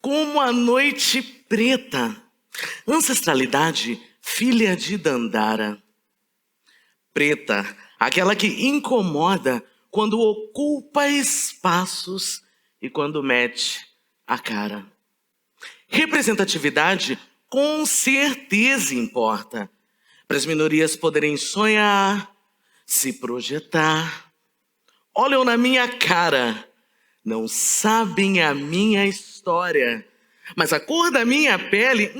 Como a noite preta. Ancestralidade, filha de Dandara. Preta, aquela que incomoda quando ocupa espaços e quando mete a cara. Representatividade com certeza importa, para as minorias poderem sonhar, se projetar. Olham na minha cara, não sabem a minha história, mas a cor da minha pele,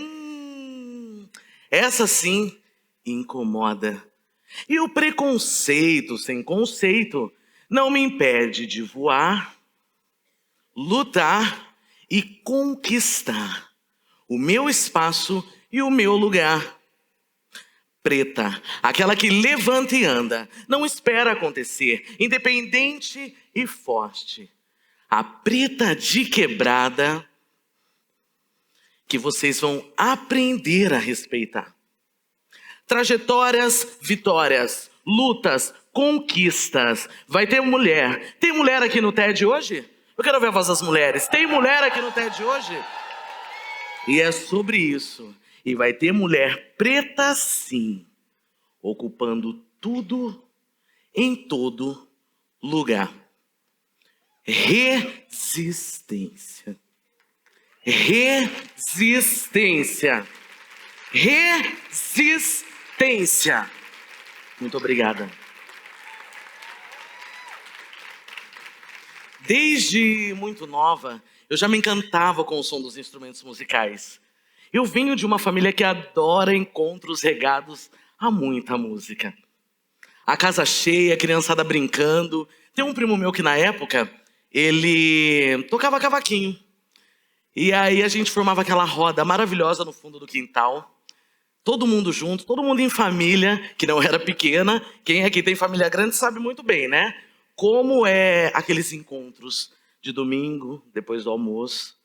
essa sim incomoda. E o preconceito sem conceito não me impede de voar, lutar e conquistar o meu espaço e o meu lugar. Preta, aquela que levanta e anda, não espera acontecer, independente e forte. A preta de quebrada que vocês vão aprender a respeitar. Trajetórias, vitórias, lutas, conquistas. Vai ter mulher. Tem mulher aqui no TED hoje? Eu quero ver a voz das mulheres. Tem mulher aqui no TED hoje? E é sobre isso. E vai ter mulher preta sim, ocupando tudo em todo lugar. Resistência. Resistência. Resistência. Muito obrigada. Desde muito nova, eu já me encantava com o som dos instrumentos musicais. Eu venho de uma família que adora encontros regados a muita música. A casa cheia, a criançada brincando. Tem um primo meu que na época, ele tocava cavaquinho. E aí a gente formava aquela roda maravilhosa no fundo do quintal. Todo mundo junto, todo mundo em família, que não era pequena. Quem aqui tem família grande sabe muito bem, né? Como é aqueles encontros de domingo, depois do almoço.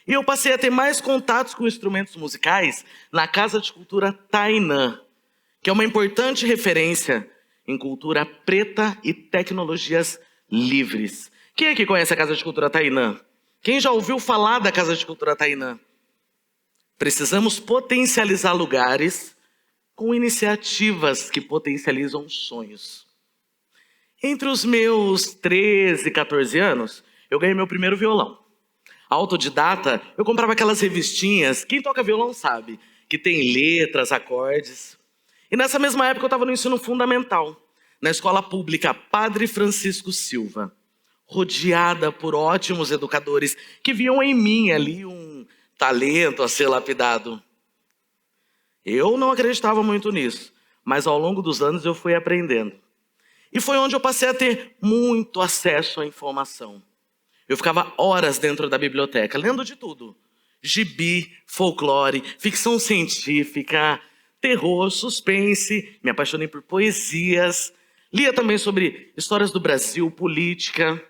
E eu passei a ter mais contatos com instrumentos musicais na Casa de Cultura Tainã, que é uma importante referência em cultura preta e tecnologias livres. Quem aqui conhece a Casa de Cultura Tainã? Quem já ouviu falar da Casa de Cultura Tainã? Precisamos potencializar lugares com iniciativas que potencializam sonhos. Entre os meus 13 e 14 anos, eu ganhei meu primeiro violão. Autodidata, eu comprava aquelas revistinhas, quem toca violão sabe, que tem letras, acordes. E nessa mesma época eu estava no ensino fundamental, na escola pública Padre Francisco Silva, rodeada por ótimos educadores que viam em mim ali um talento a ser lapidado. Eu não acreditava muito nisso, mas ao longo dos anos eu fui aprendendo. E foi onde eu passei a ter muito acesso à informação. Eu ficava horas dentro da biblioteca, lendo de tudo. Gibi, folclore, ficção científica, terror, suspense. Me apaixonei por poesias. Lia também sobre histórias do Brasil, política.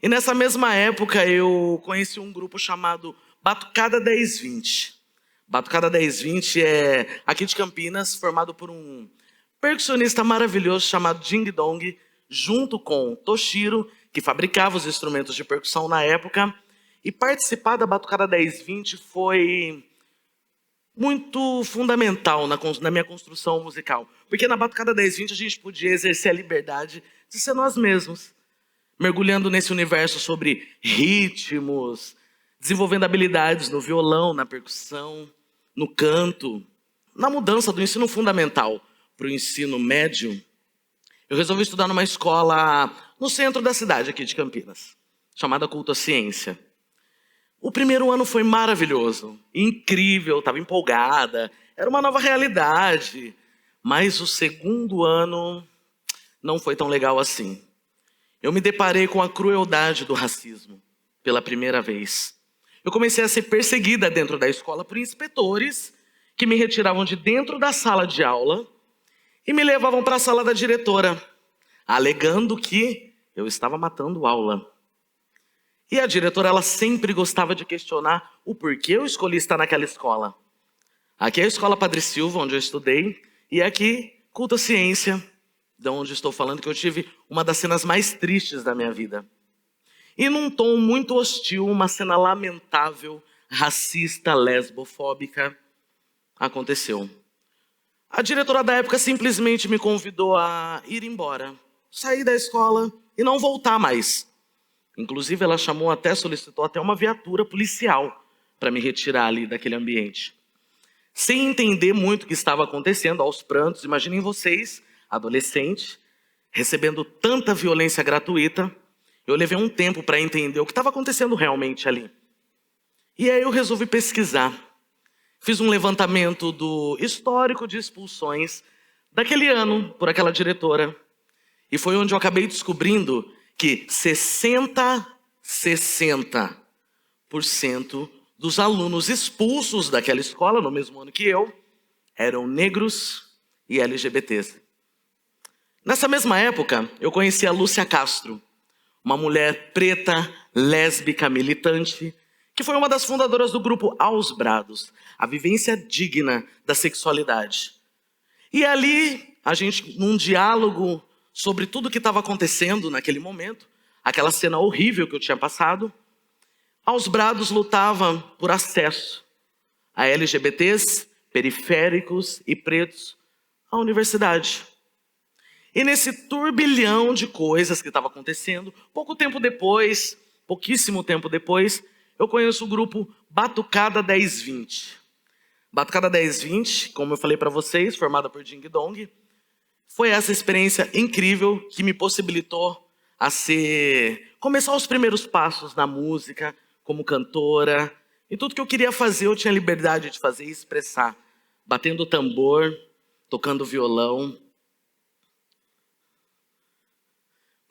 E nessa mesma época eu conheci um grupo chamado Batucada 1020. Batucada 1020 é aqui de Campinas, formado por um percussionista maravilhoso chamado Ding Dong, junto com Toshiro, que fabricava os instrumentos de percussão na época. E participar da Batucada 1020 foi muito fundamental na minha construção musical. Porque na Batucada 1020 a gente podia exercer a liberdade de ser nós mesmos. Mergulhando nesse universo sobre ritmos, desenvolvendo habilidades no violão, na percussão, no canto. Na mudança do ensino fundamental para o ensino médio, eu resolvi estudar numa escola no centro da cidade aqui de Campinas, chamada Culto à Ciência. O primeiro ano foi maravilhoso, incrível, estava empolgada, era uma nova realidade. Mas o segundo ano não foi tão legal assim. Eu me deparei com a crueldade do racismo pela primeira vez. Eu comecei a ser perseguida dentro da escola por inspetores que me retiravam de dentro da sala de aula e me levavam para a sala da diretora, alegando que eu estava matando aula. E a diretora, ela sempre gostava de questionar o porquê eu escolhi estar naquela escola. Aqui é a escola Padre Silva, onde eu estudei, e aqui, Culto à Ciência, de onde estou falando, que eu tive uma das cenas mais tristes da minha vida. E num tom muito hostil, uma cena lamentável, racista, lesbofóbica, aconteceu. A diretora da época simplesmente me convidou a ir embora, sair da escola e não voltar mais. Inclusive, ela solicitou até uma viatura policial para me retirar ali daquele ambiente. Sem entender muito o que estava acontecendo, aos prantos, imaginem vocês, adolescente, recebendo tanta violência gratuita. Eu levei um tempo para entender o que estava acontecendo realmente ali. E aí eu resolvi pesquisar. Fiz um levantamento do histórico de expulsões daquele ano por aquela diretora. E foi onde eu acabei descobrindo que 60% dos alunos expulsos daquela escola, no mesmo ano que eu, eram negros e LGBTs. Nessa mesma época, eu conheci a Lúcia Castro, uma mulher preta, lésbica, militante, que foi uma das fundadoras do grupo Aos Brados, a vivência digna da sexualidade. E ali, a gente, num diálogo sobre tudo o que estava acontecendo naquele momento, aquela cena horrível que eu tinha passado, Aos Brados lutava por acesso a LGBTs, periféricos e pretos à universidade. E nesse turbilhão de coisas que estava acontecendo, pouquíssimo tempo depois, eu conheço o grupo Batucada 1020. Batucada 1020, como eu falei para vocês, formada por Ding Dong, foi essa experiência incrível que me possibilitou começar os primeiros passos na música, como cantora. E tudo que eu queria fazer, eu tinha liberdade de fazer e expressar. Batendo tambor, tocando violão.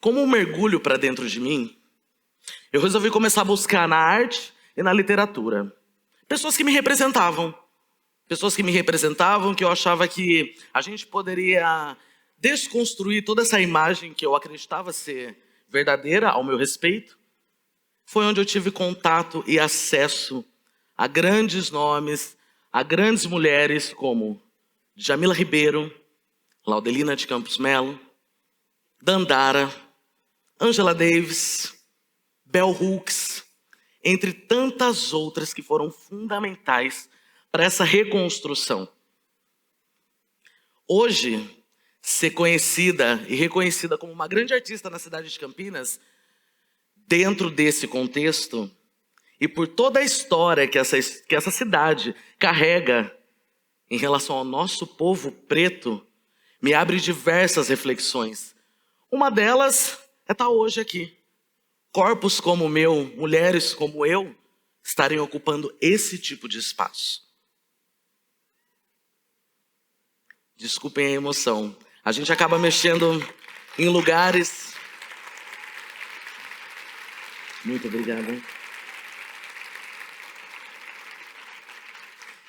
Como um mergulho para dentro de mim, eu resolvi começar a buscar na arte e na literatura pessoas que me representavam. Pessoas que me representavam, que eu achava que a gente poderia desconstruir toda essa imagem que eu acreditava ser verdadeira ao meu respeito. Foi onde eu tive contato e acesso a grandes nomes, a grandes mulheres como Djamila Ribeiro, Laudelina de Campos Melo, Dandara, Angela Davis, Bell Hooks, entre tantas outras que foram fundamentais para essa reconstrução. Hoje, ser conhecida e reconhecida como uma grande artista na cidade de Campinas, dentro desse contexto, e por toda a história que essa cidade carrega em relação ao nosso povo preto, me abre diversas reflexões. Uma delas é estar hoje aqui. Corpos como o meu, mulheres como eu, estarem ocupando esse tipo de espaço. Desculpem a emoção. A gente acaba mexendo em lugares... Muito obrigado.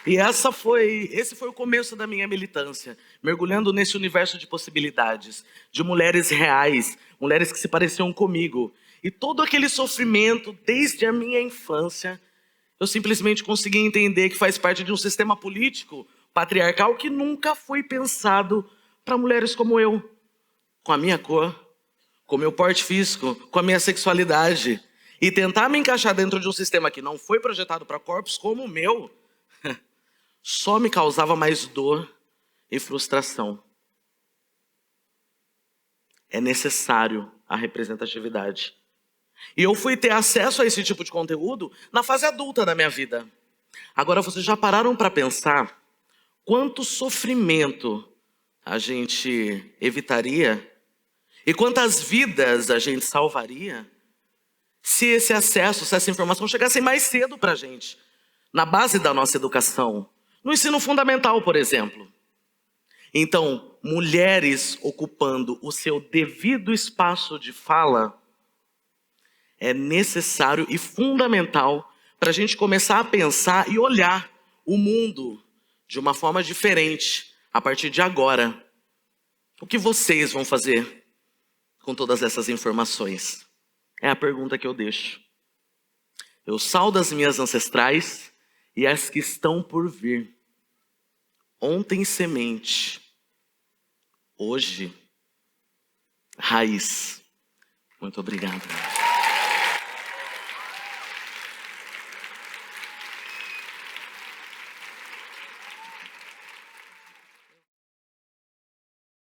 E esse foi o começo da minha militância, mergulhando nesse universo de possibilidades, de mulheres reais, mulheres que se pareciam comigo. E todo aquele sofrimento, desde a minha infância, eu simplesmente consegui entender que faz parte de um sistema político patriarcal que nunca foi pensado para mulheres como eu, com a minha cor, com o meu porte físico, com a minha sexualidade. E tentar me encaixar dentro de um sistema que não foi projetado para corpos como o meu, só me causava mais dor e frustração. É necessário a representatividade. E eu fui ter acesso a esse tipo de conteúdo na fase adulta da minha vida. Agora, vocês já pararam para pensar quanto sofrimento a gente evitaria e quantas vidas a gente salvaria se esse acesso, se essa informação chegasse mais cedo para a gente, na base da nossa educação, no ensino fundamental, por exemplo. Então, mulheres ocupando o seu devido espaço de fala é necessário e fundamental para a gente começar a pensar e olhar o mundo de uma forma diferente a partir de agora. O que vocês vão fazer com todas essas informações? É a pergunta que eu deixo. Eu saudo as minhas ancestrais e as que estão por vir. Ontem semente, hoje raiz. Muito obrigado.